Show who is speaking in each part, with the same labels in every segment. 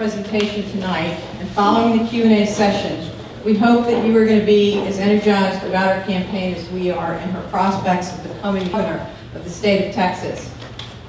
Speaker 1: presentation tonight and following the Q&A session, we hope that you are going to be as energized about our campaign as we are in her prospects of becoming governor of the state of Texas.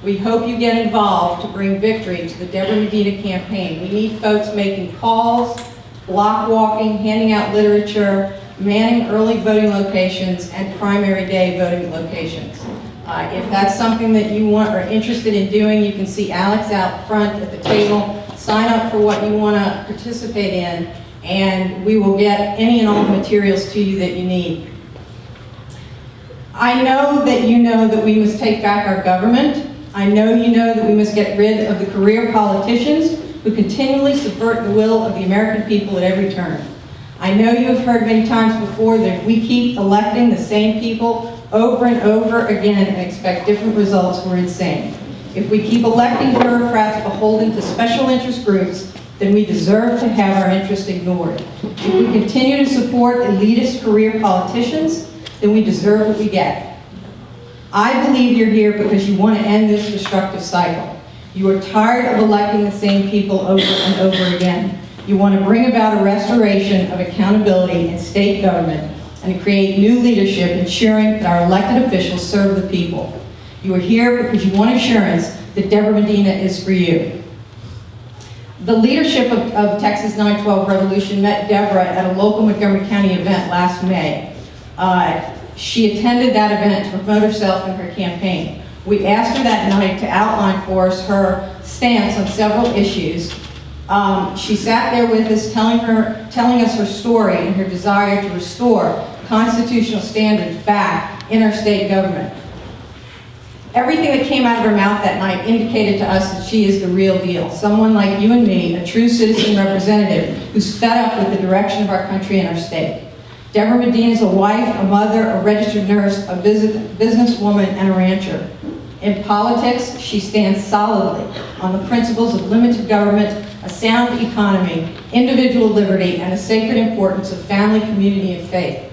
Speaker 1: We hope you get involved to bring victory to the Debra Medina campaign. We need folks making calls, block walking, handing out literature, manning early voting locations, and primary day voting locations. If that's something that you want or are interested in doing, you can see Alex out front at the table. Sign up for what you want to participate in, and we will get any and all the materials to you that you need. I know that you know that we must take back our government. I know you know that we must get rid of the career politicians who continually subvert the will of the American people at every turn. I know you have heard many times before that if we keep electing the same people over and over again and expect different results, we're insane. If we keep electing bureaucrats beholden to special interest groups, then we deserve to have our interests ignored. If we continue to support elitist career politicians, then we deserve what we get. I believe you're here because you want to end this destructive cycle. You are tired of electing the same people over and over again. You want to bring about a restoration of accountability in state government and create new leadership ensuring that our elected officials serve the people. You are here because you want assurance that Debra Medina is for you. The leadership of Texas 912 Revolution met Debra at a local Montgomery County event last May. She attended that event to promote herself in her campaign. We asked her that night to outline for us her stance on several issues. She sat there with us telling us her story and her desire to restore constitutional standards back in our state government. Everything that came out of her mouth that night indicated to us that she is the real deal. Someone like you and me, a true citizen representative who's fed up with the direction of our country and our state. Debra Medina is a wife, a mother, a registered nurse, a businesswoman, and a rancher. In politics, she stands solidly on the principles of limited government, a sound economy, individual liberty, and the sacred importance of family, community, and faith.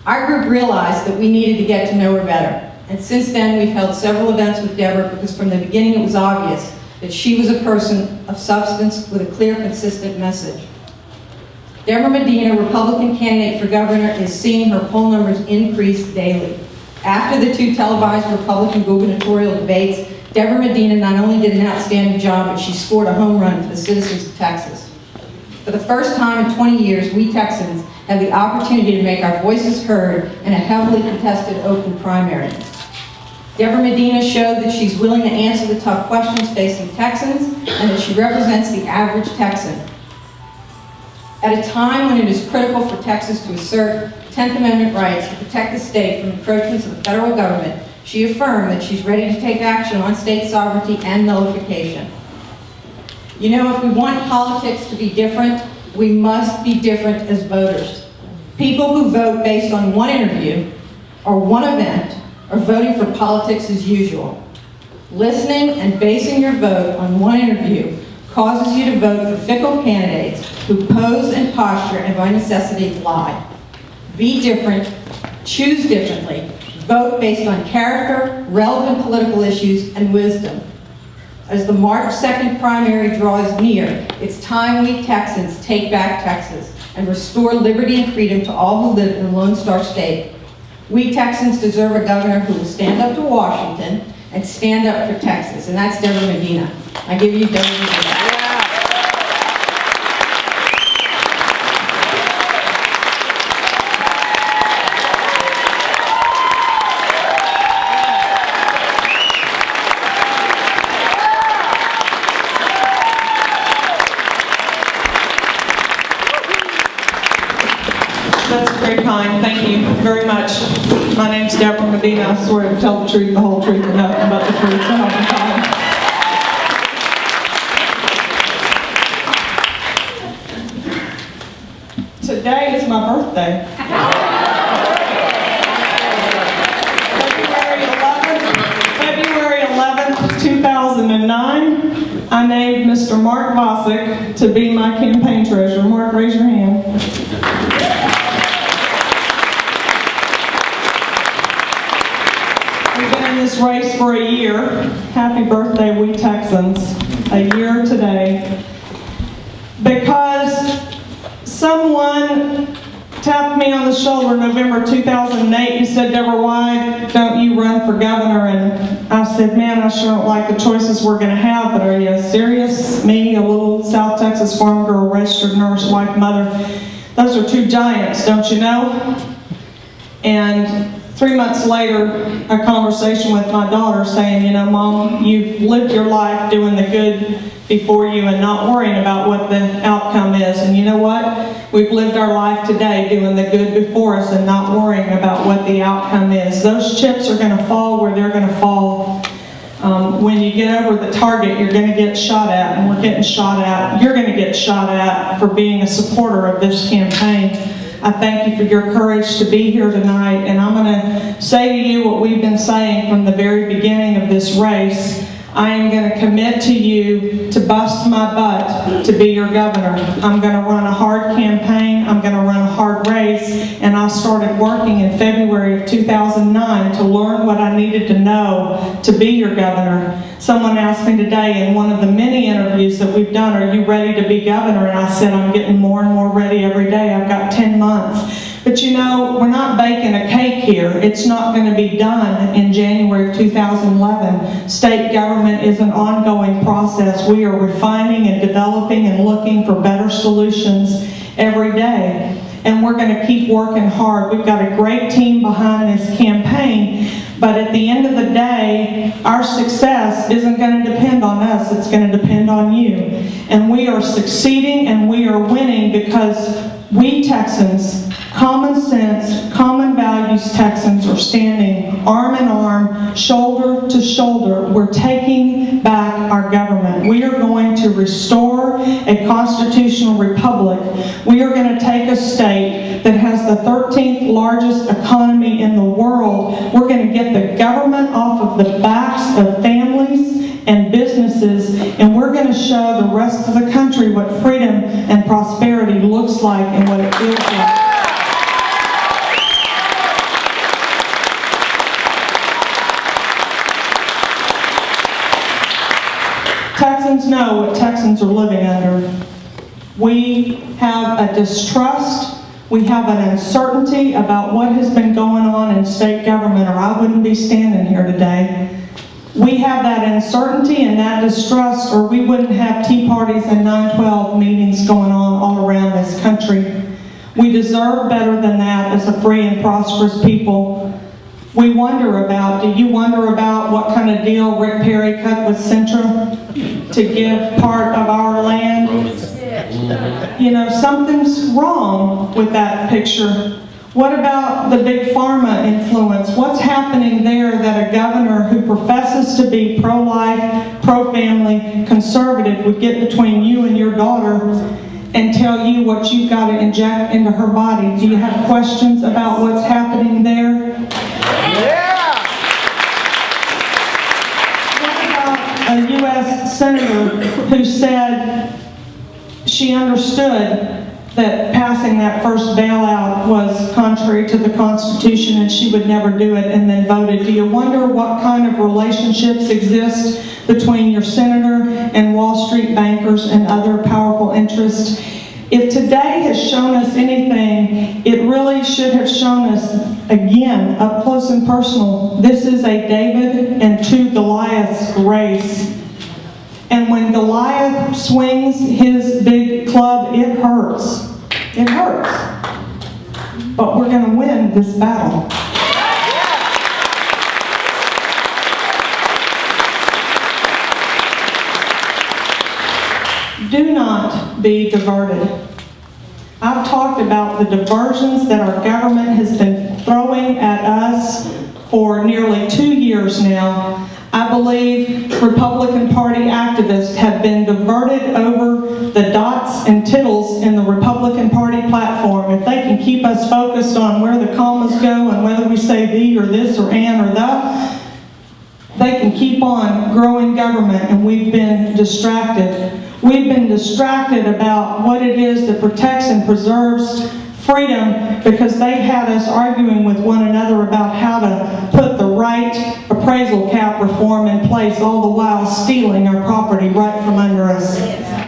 Speaker 1: Our group realized that we needed to get to know her better. And since then, we've held several events with Debra because from the beginning it was obvious that she was a person of substance with a clear, consistent message. Debra Medina, Republican candidate for governor, is seeing her poll numbers increase daily. After the 2 televised Republican gubernatorial debates, Debra Medina not only did an outstanding job, but she scored a home run for the citizens of Texas. For the first time in 20 years, we Texans have the opportunity to make our voices heard in a heavily contested open primary. Debra Medina showed that she's willing to answer the tough questions facing Texans and that she represents the average Texan. At a time when it is critical for Texas to assert 10th Amendment rights to protect the state from encroachments of the federal government, she affirmed that she's ready to take action on state sovereignty and nullification. You know, if we want politics to be different, we must be different as voters. People who vote based on one interview or one event are voting for politics as usual. Listening and basing your vote on one interview causes you to vote for fickle candidates who pose and posture and by necessity lie. Be different, choose differently, vote based on character, relevant political issues, and wisdom. As the March 2nd primary draws near, it's time we Texans take back Texas and restore liberty and freedom to all who live in the Lone Star State. We Texans deserve a governor who will stand up to Washington and stand up for Texas, and that's Debra Medina. I give you Debra Medina.
Speaker 2: That's very kind. Thank you very much. My name's Debra Medina. I swear to tell the truth, the whole truth, and nothing but the truth. So help me God. Today is my birthday. February 11th, 2009, I named Mr. Mark Vosick to be my campaign treasurer. Mark, raise your hand. We've been in this race for a year. Happy birthday, We Texans. a year today, because someone tapped me on the shoulder in November 2008 and said, "Debra, why don't you run for governor?" And I said, "Man, I sure don't like the choices we're going to have, but are you serious? Me, a little South Texas farm girl, registered nurse, wife, mother, those are two giants, don't you know?" And 3 months later, a conversation with my daughter saying, "You know, Mom, you've lived your life doing the good before you and not worrying about what the outcome is. And you know what? We've lived our life today doing the good before us and not worrying about what the outcome is. Those chips are going to fall where they're going to fall. When you get over the target, you're going to get shot at, and we're getting shot at. You're going to get shot at for being a supporter of this campaign. I thank you for your courage to be here tonight, and I'm going to say to you what we've been saying from the very beginning of this race. I am going to commit to you to bust my butt to be your governor. I'm going to run a hard campaign. I'm going to run a hard race. And I started working in February of 2009 to learn what I needed to know to be your governor. Someone asked me today in one of the many interviews that we've done, "Are you ready to be governor?" And I said, "I'm getting more and more ready every day. I've got 10 months. But you know, we're not baking a cake here. It's not going to be done in January of 2011. State government is an ongoing process. We are refining and developing and looking for better solutions every day. And we're going to keep working hard. We've got a great team behind this campaign. But at the end of the day, our success isn't going to depend on us. It's going to depend on you. And we are succeeding and we are winning because we Texans, common sense, common values Texans, are standing arm in arm, shoulder to shoulder. We're taking back our government. We are going to restore a constitutional republic. We are going to take a state that has the 13th largest economy in the world. We're going to get the government off of the backs of families and businesses, and we're going to show the rest of the country what freedom and prosperity looks like and what it feels like. Texans know what Texans are living under. We have a distrust. We have an uncertainty about what has been going on in state government, or I wouldn't be standing here today. We have that uncertainty and that distrust, or we wouldn't have tea parties and 9/12 meetings going on all around this country. We deserve better than that as a free and prosperous people. We wonder about, do you wonder about what kind of deal Rick Perry cut with Centra to give part of our land? You know, something's wrong with that picture. What about the big pharma influence? What's happening there that a governor who professes to be pro-life, pro-family, conservative would get between you and your daughter and tell you what you've got to inject into her body? Do you have questions about what's happening there? Yeah. What about a U.S. senator who said she understood that passing that first bailout was contrary to the Constitution and she would never do it, and then voted? Do you wonder what kind of relationships exist between your senator and Wall Street bankers and other powerful interests? If today has shown us anything, it really should have shown us, again, up close and personal, this is a David and two Goliaths race. And when Goliath swings his big club, it hurts. It hurts. But we're going to win this battle. Do not be diverted. I've talked about the diversions that our government has been throwing at us for nearly 2 years now. I believe Republican Party activists have been diverted over the dots and tittles in the Republican Party platform. If they can keep us focused on where the commas go and whether we say the or this or an or the, they can keep on growing government, and we've been distracted. We've been distracted about what it is that protects and preserves freedom because they had us arguing with one another about how to put the right appraisal cap reform in place, all the while stealing our property right from under us.